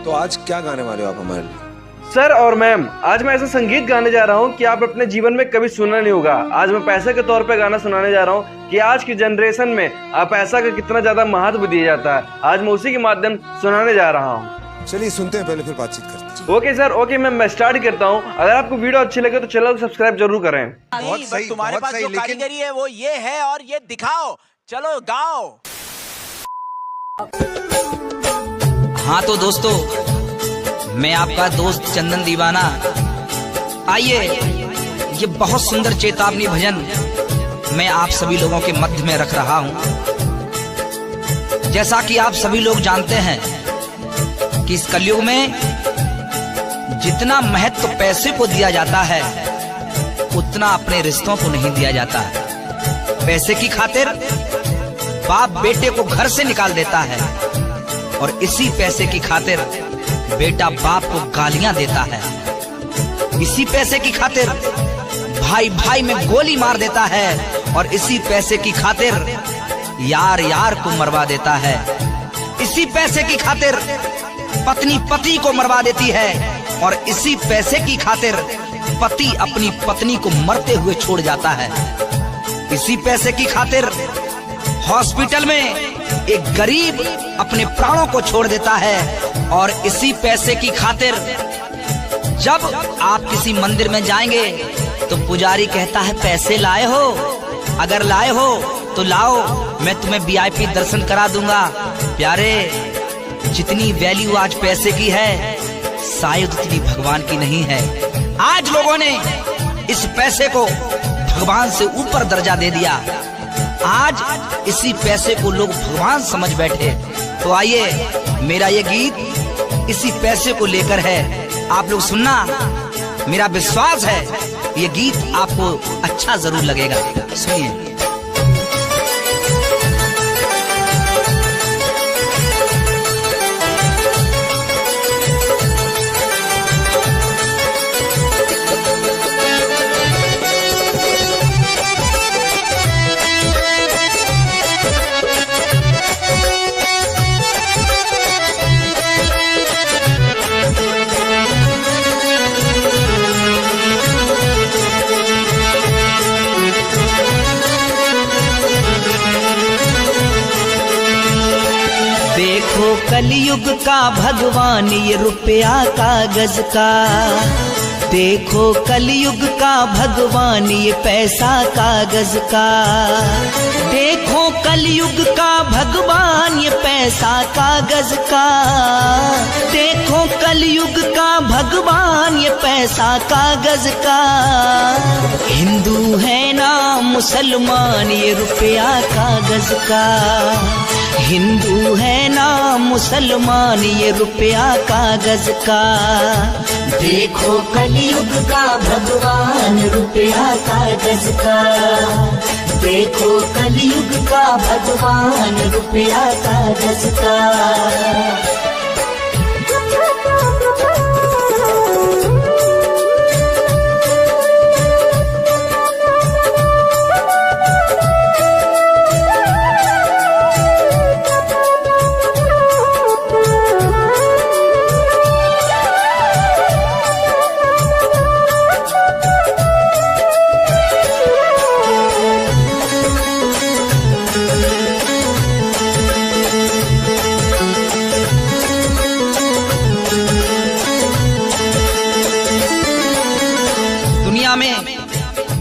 तो आज क्या गाने वाले हो आप हमारे लिए? सर और मैम, आज मैं ऐसा संगीत गाने जा रहा हूँ कि आप अपने जीवन में कभी सुना नहीं होगा। आज मैं पैसे के तौर पे गाना सुनाने जा रहा हूँ कि आज की जनरेशन में आप पैसा का कितना ज्यादा महत्व दिया जाता है। आज मैं उसी के माध्यम सुनाने जा रहा हूँ। चलिए सुनते हैं, पहले फिर बातचीत करते हैं। ओके सर, ओके मैम, मैं स्टार्ट करता हूँ। अगर आपको वीडियो अच्छी लगे तो चैनल को सब्सक्राइब जरूर करें। बहुत सही, तुम्हारे पास जो कारीगरी है वो ये है और ये दिखाओ। चलो गाओ। हाँ तो दोस्तों, मैं आपका दोस्त चंदन दीवाना, आइए ये बहुत सुंदर चेतावनी भजन मैं आप सभी लोगों के मध्य में रख रहा हूँ। जैसा कि आप सभी लोग जानते हैं कि इस कलयुग में जितना महत्व पैसे को दिया जाता है उतना अपने रिश्तों को नहीं दिया जाता है। पैसे की खातिर बाप बेटे को घर से निकाल देता है और इसी पैसे की खातिर बेटा बाप को गालियां देता है। इसी पैसे की खातिर भाई भाई में गोली मार देता है और इसी पैसे की खातिर यार यार को मरवा देता है। इसी पैसे की खातिर पत्नी पति को मरवा देती है और इसी पैसे की खातिर पति अपनी पत्नी को मरते हुए छोड़ जाता है। इसी पैसे की खातिर हॉस्पिटल में एक गरीब अपने प्राणों को छोड़ देता है और इसी पैसे की खातिर जब आप किसी मंदिर में जाएंगे तो पुजारी कहता है पैसे लाए हो? अगर लाए हो तो लाओ, मैं तुम्हें वीआईपी दर्शन करा दूंगा। प्यारे, जितनी वैल्यू आज पैसे की है शायद उतनी भगवान की नहीं है। आज लोगों ने इस पैसे को भगवान से ऊपर दर्जा दे दिया। आज इसी पैसे को लोग भगवान समझ बैठे। तो आइए, मेरा ये गीत इसी पैसे को लेकर है, आप लोग सुनना। मेरा विश्वास है ये गीत आपको अच्छा जरूर लगेगा। सुनिए। देखो कलयुग का भगवान ये रुपया कागज का, देखो कलयुग का भगवान ये पैसा कागज का, देखो कलयुग का भगवान ये पैसा कागज का, देखो कलयुग का भगवान ये पैसा कागज का। हिंदू है ना मुसलमान ये रुपया कागज का, हिंदू है ना मुसलमान ये रुपया कागज का। देखो कलयुग का भगवान रुपया कागज का, देखो कलयुग का भगवान रुपया कागज का।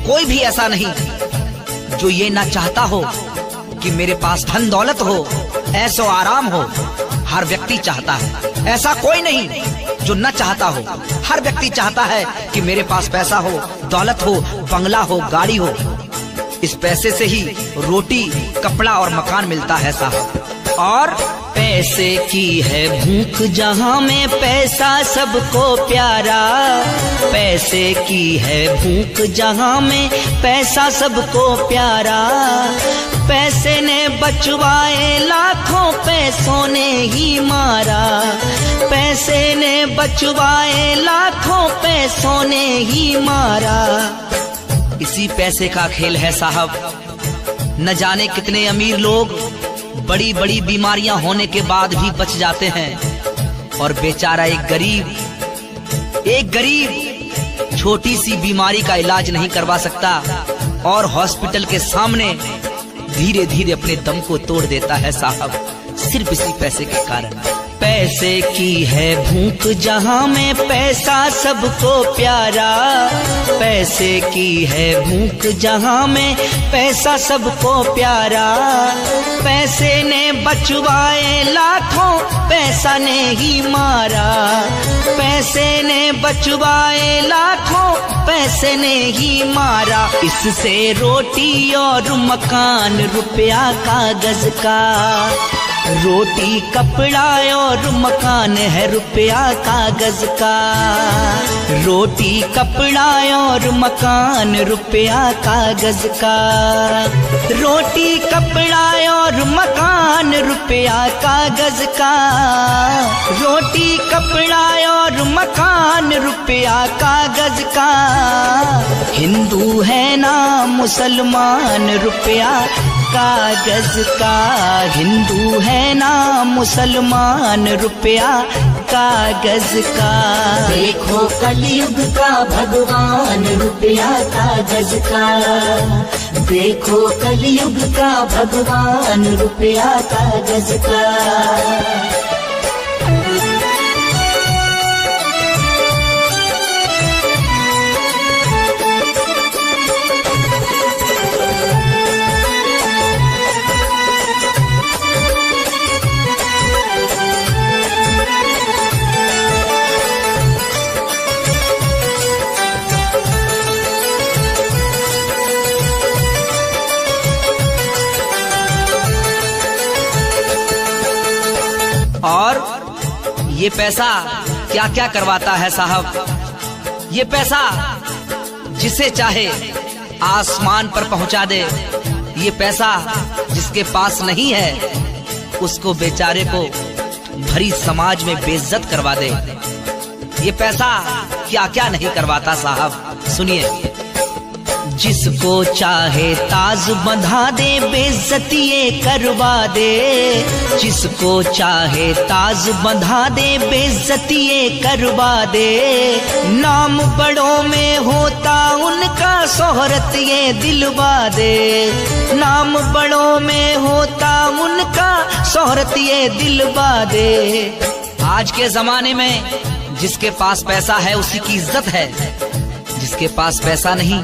कोई भी ऐसा नहीं जो ये ना चाहता हो कि मेरे पास धन दौलत हो, ऐशो आराम हो। हर व्यक्ति चाहता है, ऐसा कोई नहीं जो न चाहता हो। हर व्यक्ति चाहता है कि मेरे पास पैसा हो, दौलत हो, बंगला हो, गाड़ी हो। इस पैसे से ही रोटी, कपड़ा और मकान मिलता है साहब। और पैसे की है भूख जहाँ में पैसा सबको प्यारा, पैसे की है भूख जहाँ में पैसा सबको प्यारा। पैसे ने बचवाए लाखों, पैसों ने ही मारा, पैसे ने बचवाए लाखों, पैसों ने ही मारा। इसी पैसे का खेल है साहब। न जाने कितने अमीर लोग बड़ी बड़ी बीमारियां होने के बाद भी बच जाते हैं। और बेचारा एक गरीब छोटी सी बीमारी का इलाज नहीं करवा सकता और हॉस्पिटल के सामने धीरे धीरे अपने दम को तोड़ देता है साहब, सिर्फ इसी पैसे के कारण। पैसे की है भूख जहाँ में पैसा सबको प्यारा, पैसे की है भूख जहाँ में पैसा सबको प्यारा। पैसे ने बचवाए लाखों, पैसा ने ही मारा। पैसे ने बचवाए लाखों, पैसे ने ही मारा। इससे रोटी और मकान, रुपया कागज का, रोटी कपड़ा और मकान है रुपया कागज का। रोटी कपड़ा और मकान रुपया कागज का। रोटी कपड़ा और मकान रुपया कागज का। रोटी कपड़ा और मकान रुपया कागज का। हिंदू है ना मुसलमान, रुपया कागज का। हिंदू है ना मुसलमान, रुपया कागज का। देखो कलयुग का भगवान, रुपया कागज का। देखो कलयुग का भगवान, रुपया कागज का। और ये पैसा क्या क्या करवाता है साहब। ये पैसा जिसे चाहे आसमान पर पहुंचा दे। ये पैसा जिसके पास नहीं है उसको बेचारे को भरी समाज में बेइज्जत करवा दे। ये पैसा क्या क्या नहीं करवाता साहब, सुनिए। जिसको चाहे ताज बंधा दे, बेइज्जती ये करवा दे। जिसको चाहे ताज बंधा दे, बेइज्जती ये करवा दे। नाम बड़ों में होता उनका, शोहरत ये दिलवा दे। नाम बड़ों में होता उनका, शोहरत ये दिलवा दे। आज के जमाने में जिसके पास पैसा है उसी की इज्जत है, जिसके पास पैसा नहीं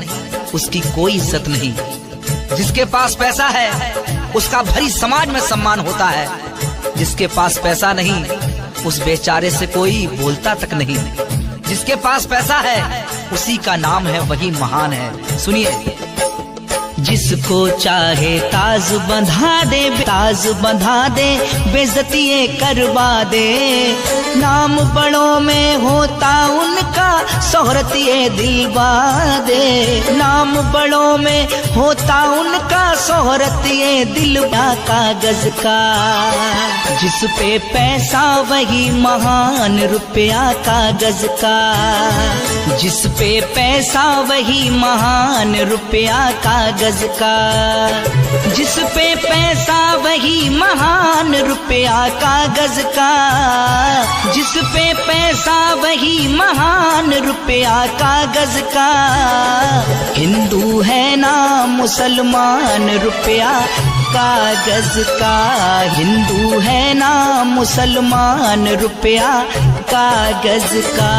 उसकी कोई इज्जत नहीं। जिसके पास पैसा है उसका भरी समाज में सम्मान होता है, जिसके पास पैसा नहीं उस बेचारे से कोई बोलता तक नहीं। जिसके पास पैसा है उसी का नाम है वही महान है। सुनिए। जिसको चाहे ताज बंधा दे, ताज बंधा दे, बेइज्जती ये करवा दे। नाम बड़ों में होता उनका, शोहरत ये दिलवा दे। नाम बड़ों में होता उनका, शोहरत ये दिलवा कागज का। जिस पे पैसा वही महान, रुपया कागज का। जिस पे पैसा वही महान, रुपया कागज का। जिस पे पैसा वही महान, रुपया कागज का। जिस पे पैसा वही महान, रुपया कागज का। हिंदू है ना मुसलमान, रुपया कागज का। हिंदू है ना मुसलमान, रुपया कागज का।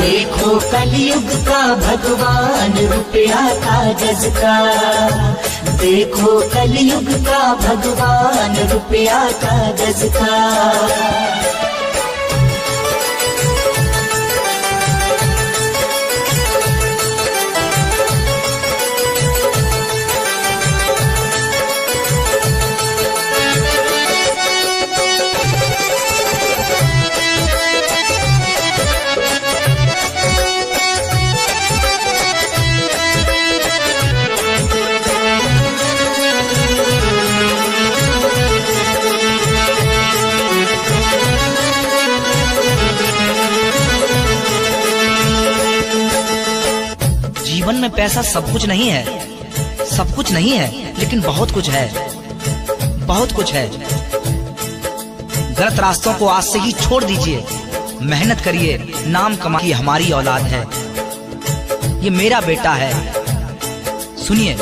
देखो कलयुग का भगवान, रुपया कागज का। देखो कलयुग का भगवान, रुपया कागज का। जीवन में पैसा सब कुछ नहीं है, सब कुछ नहीं है, लेकिन बहुत कुछ है, बहुत कुछ है। गलत रास्तों को आज से ही छोड़ दीजिए मेहनत करिए, नाम कमाइए, हमारी औलाद है, ये मेरा बेटा है। सुनिए।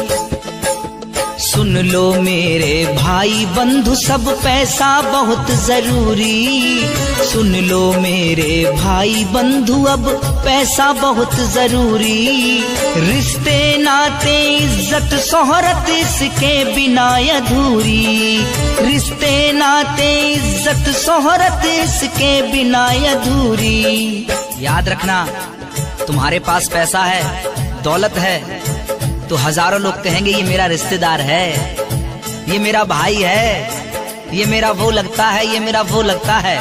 सुन लो मेरे भाई बंधु सब पैसा बहुत जरूरी, सुन लो मेरे भाई बंधु अब पैसा बहुत जरूरी, रिश्ते नाते इज्जत शोहरत इसके बिना अधूरी, रिश्ते नाते इज्जत शोहरत इसके बिना अधूरी। याद रखना, तुम्हारे पास पैसा है, दौलत है, तो हजारों लोग कहेंगे ये मेरा रिश्तेदार है, ये मेरा भाई है, ये मेरा वो लगता है, ये मेरा वो लगता है।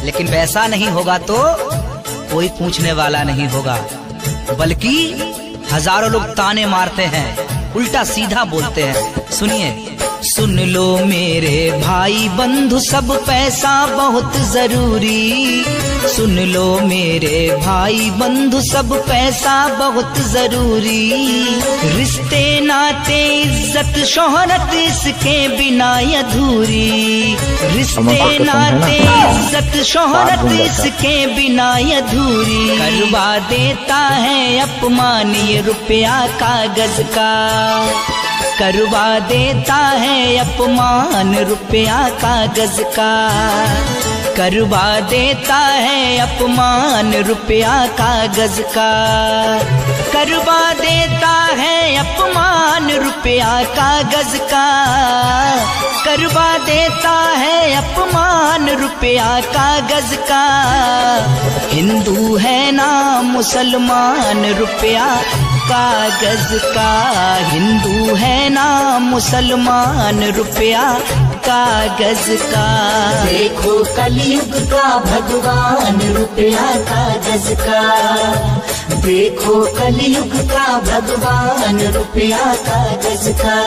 लेकिन पैसा नहीं होगा तो कोई पूछने वाला नहीं होगा, बल्कि हजारों लोग ताने मारते हैं, उल्टा सीधा बोलते हैं। सुनिए। सुन लो मेरे भाई बंधु सब पैसा बहुत जरूरी, सुन लो मेरे भाई बंधु सब पैसा बहुत जरूरी, रिश्ते नाते इज्जत शोहरत इसके बिना अधूरी, रिश्ते नाते इज्जत शोहरत इसके बिना अधूरी, करवा देता है अपमान ये रुपया कागज का, करवा देता है अपमान रुपया कागज का, करवा देता है अपमान रुपया कागज का, करवा देता है अपमान रुपया कागज का, करवा देता है अपमान रुपया कागज का। हिंदू है ना मुसलमान रुपया कागज का, हिंदू है ना मुसलमान रुपया कागज का। देखो कलयुग का भगवान रुपया कागज का, देखो कलयुग का भगवान रुपया कागज का।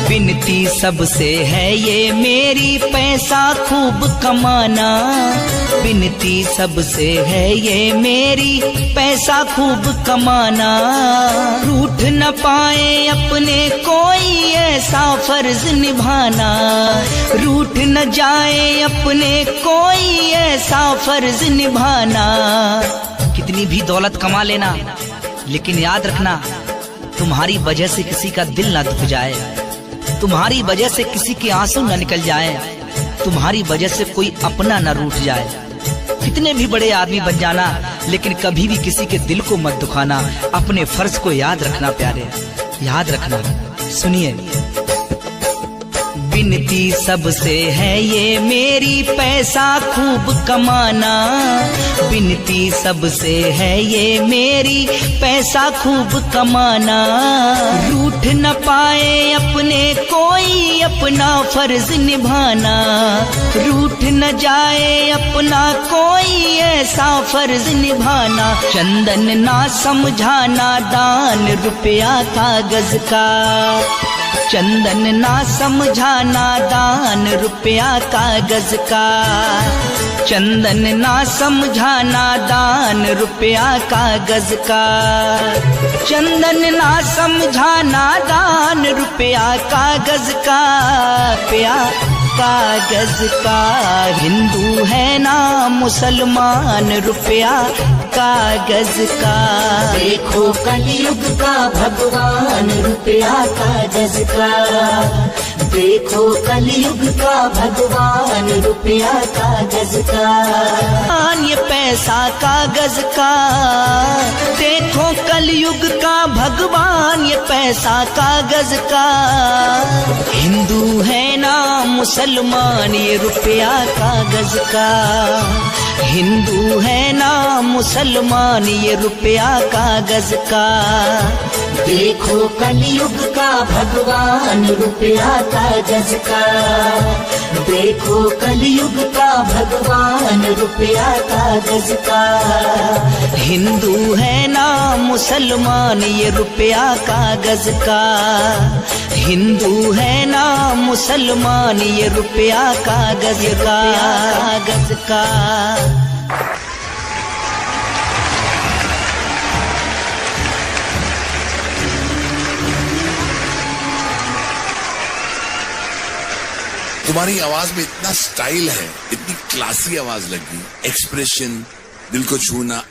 विनती सबसे है ये मेरी पैसा खूब कमाना, विनती सबसे है ये मेरी पैसा खूब कमाना, रूठ न पाए अपने कोई ऐसा फर्ज निभाना, रूठ न जाए अपने कोई ऐसा फर्ज निभाना। कितनी भी दौलत कमा लेना, लेकिन याद रखना तुम्हारी वजह से किसी का दिल ना दुख जाए, तुम्हारी वजह से किसी के आंसू न निकल जाए, तुम्हारी वजह से कोई अपना न रूठ जाए। कितने भी बड़े आदमी बन जाना, लेकिन कभी भी किसी के दिल को मत दुखाना। अपने फर्ज को याद रखना प्यारे, याद रखना। सुनिए। विनती सबसे है ये मेरी पैसा खूब कमाना, विनती सबसे है ये मेरी पैसा खूब कमाना, रूठ न पाए अपने कोई अपना फर्ज निभाना, रूठ न जाए अपना कोई ऐसा फर्ज निभाना। चंदन ना समझाना दान रुपया कागज का, चंदन ना समझाना दान रुपया कागज का, चंदन ना समझाना दान रुपया कागज का, चंदन ना समझाना दान रुपया कागज का, रुपया कागज का। हिंदू है ना मुसलमान रुपया कागज का। देखो कलयुग का भगवान रुपया कागज का, देखो कलयुग का भगवान रुपया कागज का। ये पैसा कागज का, देखो कलयुग का भगवान ये पैसा कागज का। हिंदू है ना मुसलमान ये रुपया कागज का, हिंदू है ना मुसलमान ये रुपया कागज का। देखो कलयुग का भगवान रुपया कागज का। देखो कलयुग का भगवान रुपया कागज का। हिंदू है ना मुसलमान ये रुपया कागज का। हिंदू है ना मुसलमान ये रुपया कागज का। कागज का। तुम्हारी आवाज में इतना स्टाइल है, इतनी क्लासी आवाज लगी, एक्सप्रेशन, दिल को छूना।